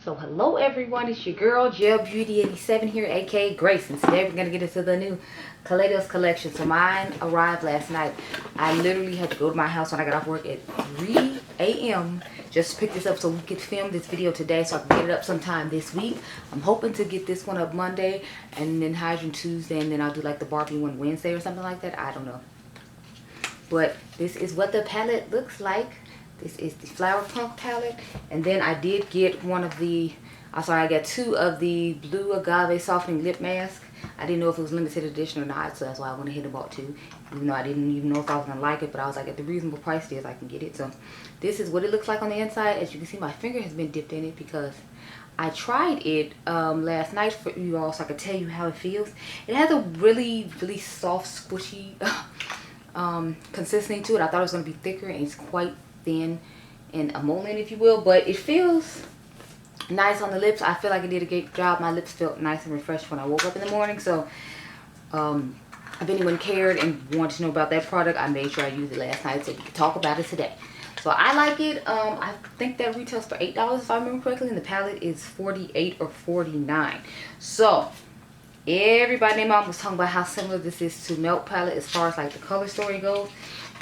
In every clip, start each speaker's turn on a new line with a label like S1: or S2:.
S1: So hello everyone, it's your girl Gel Beauty 87 here, aka Grace, and today we're gonna get into the new Kaleidos collection. So mine arrived last night. I literally had to go to my house when I got off work at 3 a.m. just to pick this up so we could film this video today so I can get it up sometime this week. I'm hoping to get this one up Monday and then Hydrant Tuesday, and then I'll do like the Barbie one Wednesday or something like that. I don't know. But this is what the palette looks like. This is the Flower Punk palette. And then I did get one of the, I got two of the Blue Agave Softening Lip Mask. I didn't know if it was limited edition or not, so that's why I went ahead and bought two. Even though I didn't even know if I was going to like it, but I was like, at the reasonable price deals, I can get it. So this is what it looks like on the inside. As you can see, my finger has been dipped in it because I tried it last night for you all so I could tell you how it feels. It has a really, really soft, squishy consistency to it. I thought it was going to be thicker, and it's quite thin and emollient, if you will, but it feels nice on the lips. I feel like it did a great job. My lips felt nice and refreshed when I woke up in the morning. So if anyone cared and wanted to know about that product, I made sure I used it last night so we could talk about it today. So I like it. I think that retails for $8 if I remember correctly, and the palette is $48 or $49. So everybody named Mom was talking about how similar this is to Melt palette as far as like the color story goes.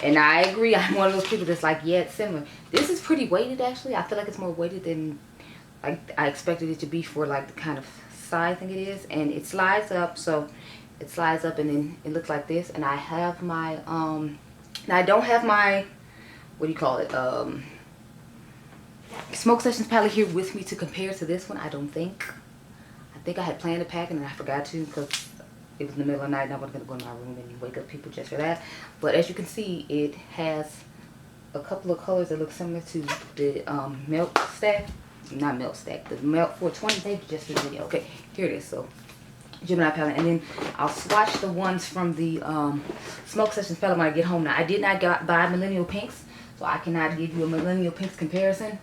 S1: And I agree. I'm one of those people that's like, yeah, it's similar. This is pretty weighted, actually. I feel like it's more weighted than like I expected it to be for like the kind of size thing it is. And it slides up, so it slides up and then it looks like this. And I have my now I don't have my, what do you call it, Smoke Sessions palette here with me to compare to this one. I don't think. I think I had planned to pack it and I forgot to because it was in the middle of the night and I wasn't going to go in my room and wake up people just for that. But as you can see, it has a couple of colors that look similar to the Melt Stack. Not Melt Stack, the Melt 420. Thank you just for the video. Okay, here it is. So, Gemini palette. And then I'll swatch the ones from the Smoke Sessions palette when I get home. Now, I did not buy Millennial Pinks, so I cannot give you a Millennial Pinks comparison.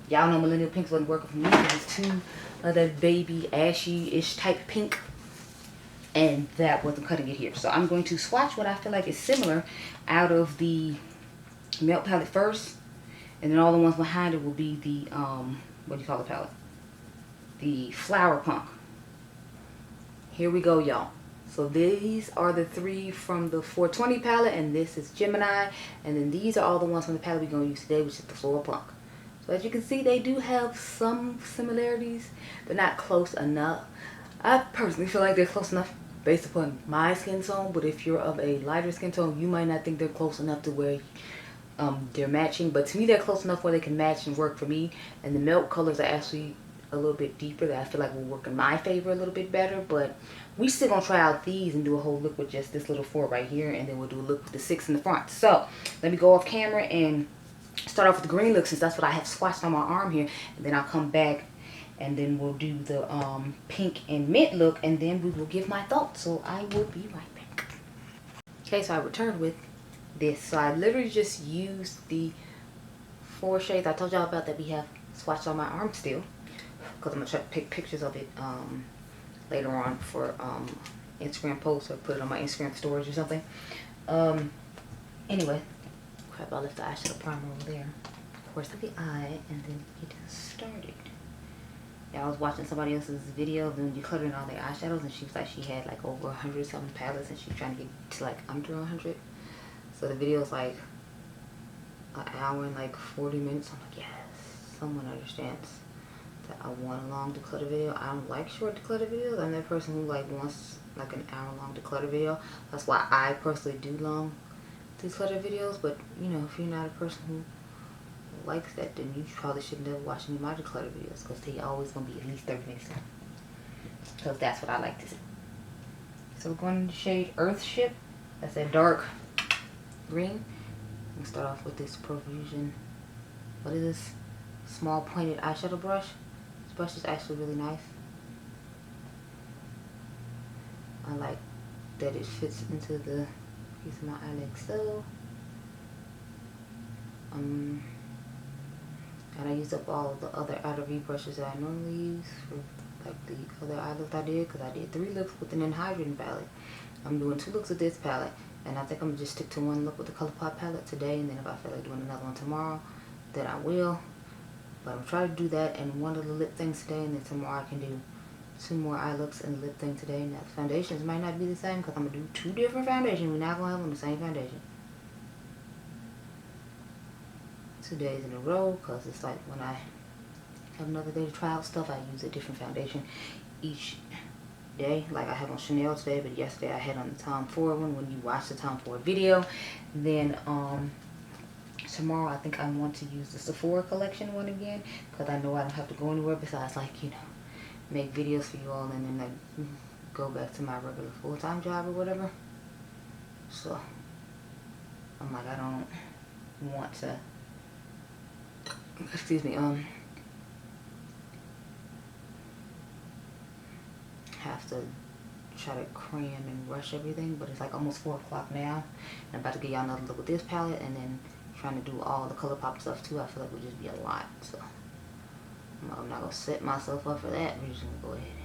S1: Y'all know Millennial Pinks wasn't working for me because it's too of that baby ashy-ish type pink. And that wasn't cutting it here. So I'm going to swatch what I feel like is similar out of the Melt palette first. And then all the ones behind it will be the, what do you call the palette? The Flower Punk. Here we go, y'all. So these are the three from the 420 palette. And this is Gemini. And then these are all the ones from the palette we're going to use today, which is the Flower Punk. So as you can see, they do have some similarities, but not close enough. I personally feel like they're close enough based upon my skin tone, but if you're of a lighter skin tone, you might not think they're close enough to where they're matching. But to me, they're close enough where they can match and work for me. And the Melt colors are actually a little bit deeper that I feel like will work in my favor a little bit better. But we still gonna try out these and do a whole look with just this little 4 right here, and then we'll do a look with the 6 in the front. So let me go off camera and start off with the green look, since that's what I have swatched on my arm here, and then I'll come back and then we'll do the pink and mint look, and then we will give my thoughts. So I will be right back. Okay, so I returned with this. So I literally just used the 4 shades I told y'all about that we have swatched on my arm still, because I'm gonna try to pick pictures of it later on for Instagram posts, or put it on my Instagram stories or something. Anyway, crap, I left the eyeshadow primer over there. Of course, of the eye, and then get started. Yeah, I was watching somebody else's video of them decluttering all their eyeshadows, and she was like, she had like over 100 something palettes, and she's trying to get to like under 100. So the video is like an hour and like 40 minutes. I'm like, yes, someone understands that I want a long declutter video. I don't like short declutter videos. I'm that person who like wants like an hour long declutter video. That's why I personally do long declutter videos. But you know, if you're not a person who likes that, then you probably should never watch any of my declutter videos, because they always gonna be at least 30 minutes long, because that's what I like to see. So we're going to the shade Earthship. That's that dark green. I'm gonna start off with this Profusion, what is this, small pointed eyeshadow brush. This brush is actually really nice. I like that it fits into the piece of my eye like so. And I used up all of the other outer V brushes that I normally use for like the other eye looks I did, because I did 3 looks with an Hydrant palette. I'm doing 2 looks with this palette, and I think I'm gonna just stick to 1 look with the ColourPop palette today, and then if I feel like doing another one tomorrow, then I will. But I'm trying to do that and one of the lip things today, and then tomorrow I can do 2 more eye looks and the lip thing today. Now the foundations might not be the same because I'm going to do 2 different foundations. We're not going to have them the same foundation 2 days in a row, because it's like when I have another day to try out stuff, I use a different foundation each day. Like I have on Chanel today, but yesterday I had on the Tom Ford one when you watch the Tom Ford video. Then tomorrow I think I want to use the Sephora collection one again, because I know I don't have to go anywhere besides, like, you know, make videos for you all and then like go back to my regular full-time job or whatever. So I'm like, I don't want to, excuse me, have to try to cram and rush everything. But it's like almost 4 o'clock now, and I'm about to get y'all another look with this palette, and then trying to do all the ColourPop stuff too. I feel like it would just be a lot, so I'm not gonna set myself up for that. We're just gonna go ahead and,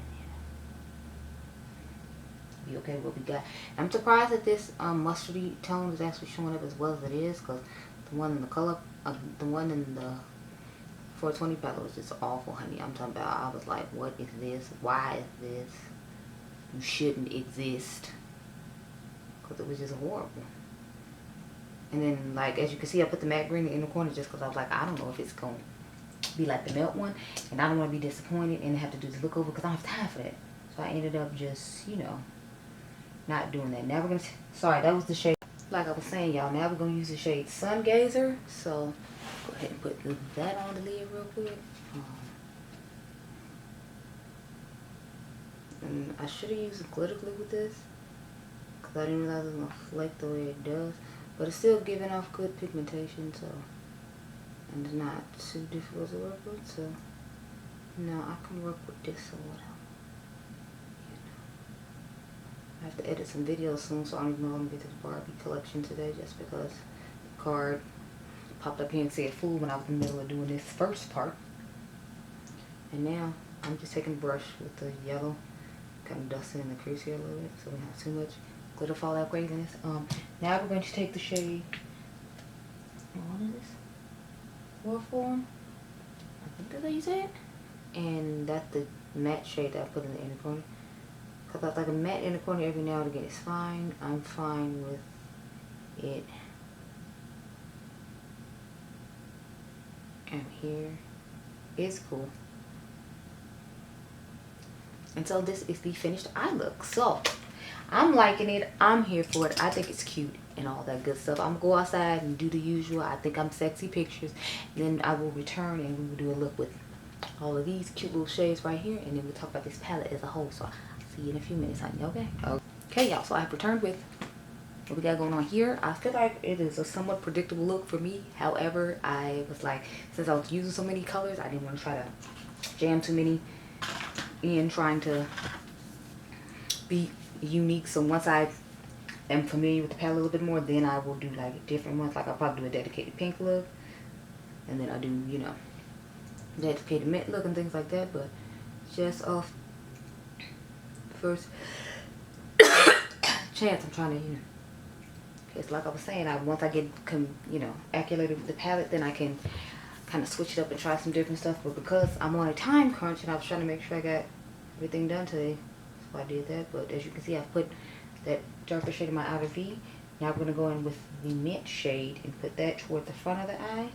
S1: you know, be okay with what we got. And I'm surprised that this mustardy tone is actually showing up as well as it is, because the one in the color, the one in the 420 palette was just awful, honey. I'm talking about, I was like, what is this? Why is this? You shouldn't exist, because it was just horrible. And then, like, as you can see, I put the matte green in the corner just because I was like, I don't know if it's going to be like the melt one, and I don't want to be disappointed and have to do this look over because I don't have time for that. So I ended up just, you know, not doing that. Now we're going to, sorry, that was the shade, like I was saying, y'all, now we're going to use the shade Sun Gazer. So go ahead and put that on the lid real quick. And I should have used glitter glue with this, because I didn't realize it was going to flake the way it does. But it's still giving off good pigmentation, so, and it's not too difficult to work with, so, no, I can work with this or whatever. You know. I have to edit some videos soon, so I don't even know I'm going to get to the Barbie collection today, just because the card popped up here and said food when I was in the middle of doing this first part. And now, I'm just taking a brush with the yellow, kind of dusting in the crease here a little bit, so we don't have too much glitter fallout craziness. Now we're going to take the shade, what is this? Warform? I think that's how you say it. And that's the matte shade that I put in the inner corner. Because I was like, a matte inner corner every now and again is fine. I'm fine with it. And here is cool. And so this is the finished eye look. So I'm liking it. I'm here for it. I think it's cute and all that good stuff. I'm gonna go outside and do the usual. I think I'm sexy pictures. Then I will return and we will do a look with all of these cute little shades right here. And then we'll talk about this palette as a whole. So I'll see you in a few minutes, honey. Okay? Okay, y'all. So I have returned with what we got going on here. I feel like it is a somewhat predictable look for me. However, I was like, since I was using so many colors, I didn't want to try to jam too many in, trying to be unique. So once I am familiar with the palette a little bit more, then I will do like different ones. Like I'll probably do a dedicated pink look, and then I'll do, you know, dedicated mint look and things like that. But just off first chance, I'm trying to, you know, it's like I was saying, once I get, you know, acclimated with the palette, then I can kind of switch it up and try some different stuff. But because I'm on a time crunch and I was trying to make sure I got everything done today, so I did that. But as you can see, I've put that darker shade in my outer V. Now we're going to go in with the mint shade and put that toward the front of the eye.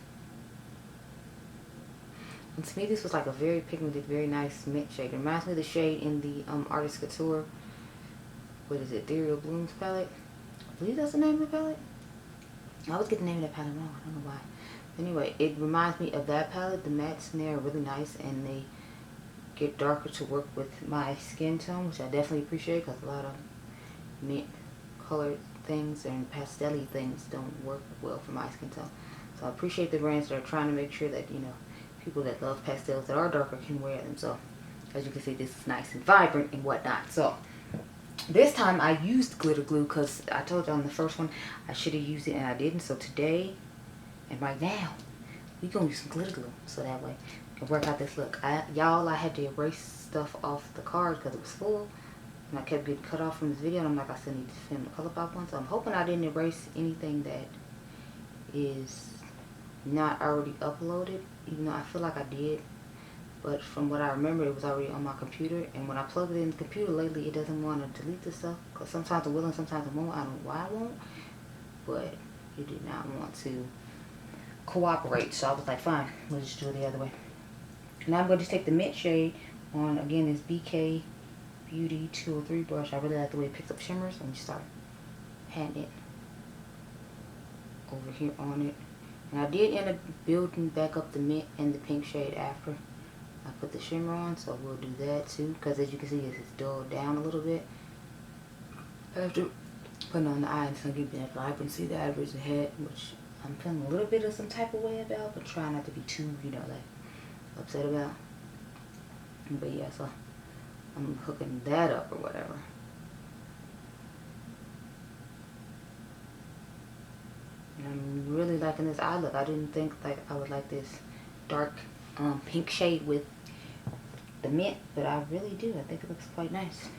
S1: And to me, this was like a very pigmented, very nice mint shade. It reminds me of the shade in the Artist Couture, what is it, Ethereal Blooms palette. I believe that's the name of the palette. I always get the name of that palette wrong. I don't know why. Anyway, it reminds me of that palette. The mattes in there are really nice, and they get darker to work with my skin tone, which I definitely appreciate, because a lot of mint colored things and pastel-y things don't work well for my skin tone. So I appreciate the brands that are trying to make sure that, you know, people that love pastels that are darker can wear them. So as you can see, this is nice and vibrant and whatnot. So this time I used glitter glue, because I told you on the first one I should have used it and I didn't. So today and right now we're gonna use some glitter glue, so that way we can work out this look. Y'all, I had to erase stuff off the card because it was full, and I kept getting cut off from this video, and I'm like, I still need to film the ColourPop one. So I'm hoping I didn't erase anything that is not already uploaded. even though I feel like I did. But from what I remember, it was already on my computer. And when I plug it in the computer lately, it doesn't want to delete the stuff. Because sometimes it will and sometimes it won't. I don't know why it won't. But it did not want to cooperate. So I was like, fine, we'll just do it the other way. Now I'm going to take the mint shade on, again, this BK Beauty 203 brush. I really like the way it picks up shimmers. And just start patting it over here on it. And I did end up building back up the mint and the pink shade after I put the shimmer on, so we'll do that too, because as you can see, it's dulled down a little bit after putting on the eye. And so give me that vibrancy that I originally had, which I'm feeling a little bit of some type of way about, but trying not to be too, you know, like upset about. But yeah, so I'm hooking that up or whatever. And I'm really liking this eye look. I didn't think like I would like this dark pink shade with the mint, but I really do. I think it looks quite nice.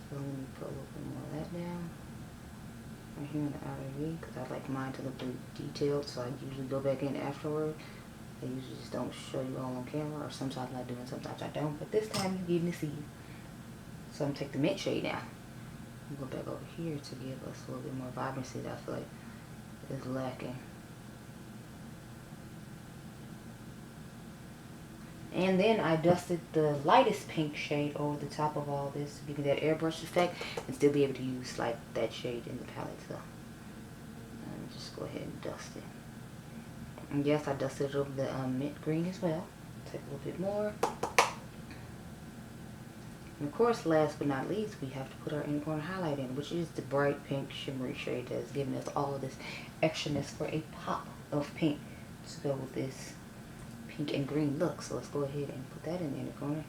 S1: So let me put a little bit more of that down right here in the outer V, because I like mine to look really detailed, so I usually go back in afterward. I usually just don't show you all on camera, or sometimes I do and sometimes I don't, but this time you give me see. So I'm gonna take the mint shade now and go back over here to give us a little bit more vibrancy that I feel like is lacking. And then I dusted the lightest pink shade over the top of all this to give me that airbrush effect and still be able to use like that shade in the palette. So just go ahead and dust it. And yes, I dusted over the mint green as well. Take a little bit more. And of course, last but not least, we have to put our inner corner highlight in, which is the bright pink shimmery shade that's giving us all of this extraness for a pop of pink to go with this pink and green look. So let's go ahead and put that in the inner corner,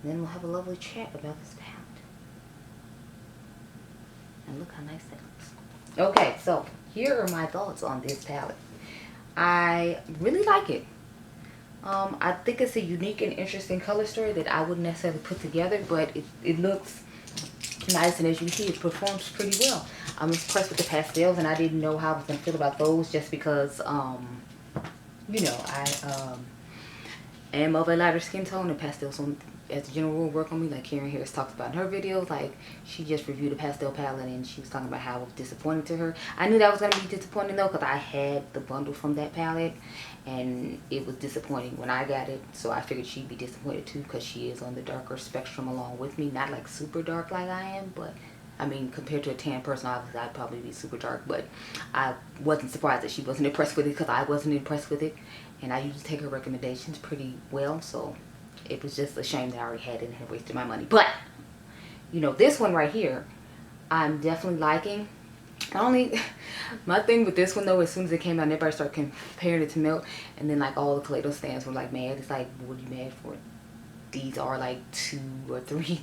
S1: and then we'll have a lovely chat about this palette. And look how nice that looks. Okay, so here are my thoughts on this palette. I really like it. I think it's a unique and interesting color story that I wouldn't necessarily put together, but it looks nice, and as you can see, it performs pretty well. I'm impressed with the pastels, and I didn't know how I was going to feel about those just because, you know, I am of a lighter skin tone, and pastels as a general rule work on me. Like Karen Harris talks about in her videos, like she just reviewed a pastel palette and she was talking about how it was disappointing to her. I knew that was going to be disappointing though, because I had the bundle from that palette and it was disappointing when I got it, so I figured she'd be disappointed too, because she is on the darker spectrum along with me. Not like super dark like I am, but I mean, compared to a tan person, obviously I'd probably be super dark, but I wasn't surprised that she wasn't impressed with it, because I wasn't impressed with it, and I usually take her recommendations pretty well, so it was just a shame that I already had it and had wasted my money. But, you know, this one right here, I'm definitely liking. My thing with this one though, as soon as it came out, everybody started comparing it to Milk, and then like all the Kaleidos fans were like mad. It's like, what are you mad for? These are like 2 or 3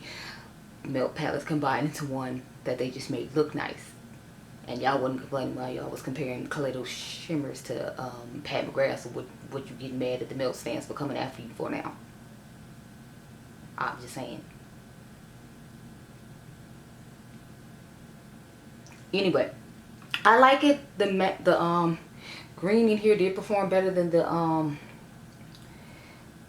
S1: Milk palettes combined into one that they just made look nice. And y'all wasn't complaining while y'all was comparing Kaleidos shimmers to Pat McGrath. So what you getting mad at the Milk fans for coming after you for now? I'm just saying. Anyway, I like it. The green in here did perform better than the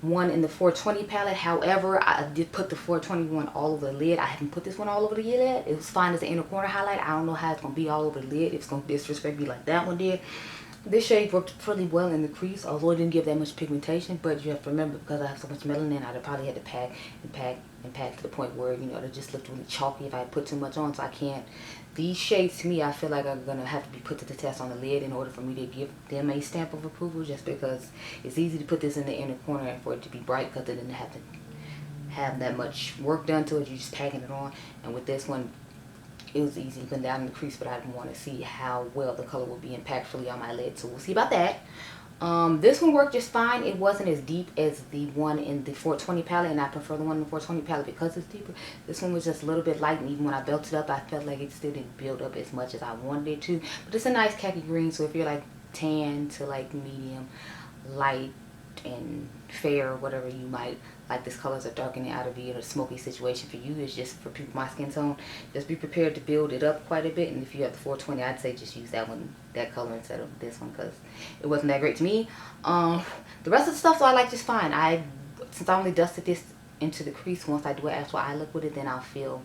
S1: one in the 420 palette. However, I did put the 421 all over the lid. I haven't put this one all over the lid yet. It was fine as an inner corner highlight. I don't know how it's gonna be all over the lid. If it's gonna disrespect me like that one did. This shade worked pretty well in the crease, although it didn't give that much pigmentation. But you have to remember, because I have so much melanin, I'd probably had to pack and pack and pack to the point where, you know, it just looked really chalky if I put too much on. So I can't. These shades, to me, I feel like are going to have to be put to the test on the lid in order for me to give them a stamp of approval, just because it's easy to put this in the inner corner and for it to be bright, because it didn't have to have that much work done to it. You're just packing it on. And with this one, it was easy to put down in the crease, but I didn't want to see how well the color would be impactfully on my lid, so we'll see about that. This one worked just fine. It wasn't as deep as the one in the 420 palette, and I prefer the one in the 420 palette because it's deeper. This one was just a little bit light, and even when I belted up, I felt like it still didn't build up as much as I wanted it to. But it's a nice khaki green, so if you're like tan to like medium light and fair, or whatever you might like this colors are darkening out to be in a smoky situation for you. It's just for people my skin tone. Just be prepared to build it up quite a bit. And if you have the 420, I'd say just use that one, that color instead of this one, because it wasn't that great to me. The rest of the stuff, though, I like just fine. Since I only dusted this into the crease, once I do an actual eye look with it, then I'll feel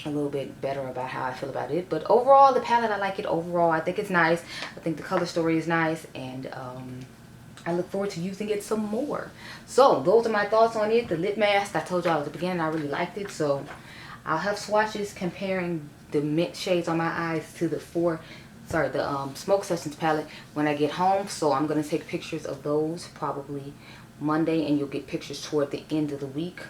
S1: a little bit better about how I feel about it. But overall, the palette, I like it overall. I think it's nice. I think the color story is nice, and I look forward to using it some more. So those are my thoughts on it. The lip mask, I told y'all at the beginning, I really liked it. So I'll have swatches comparing the mint shades on my eyes to the Smoke Sessions palette when I get home. So I'm going to take pictures of those probably Monday, and you'll get pictures toward the end of the week.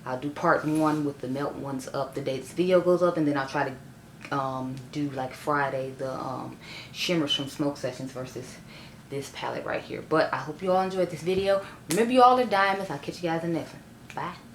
S1: I'll do part 1 with the melt ones up the day this video goes up, and then I'll try to do like Friday the shimmers from Smoke Sessions versus this palette right here. But I hope you all enjoyed this video. Remember, you all are diamonds. I'll catch you guys in the next one. Bye.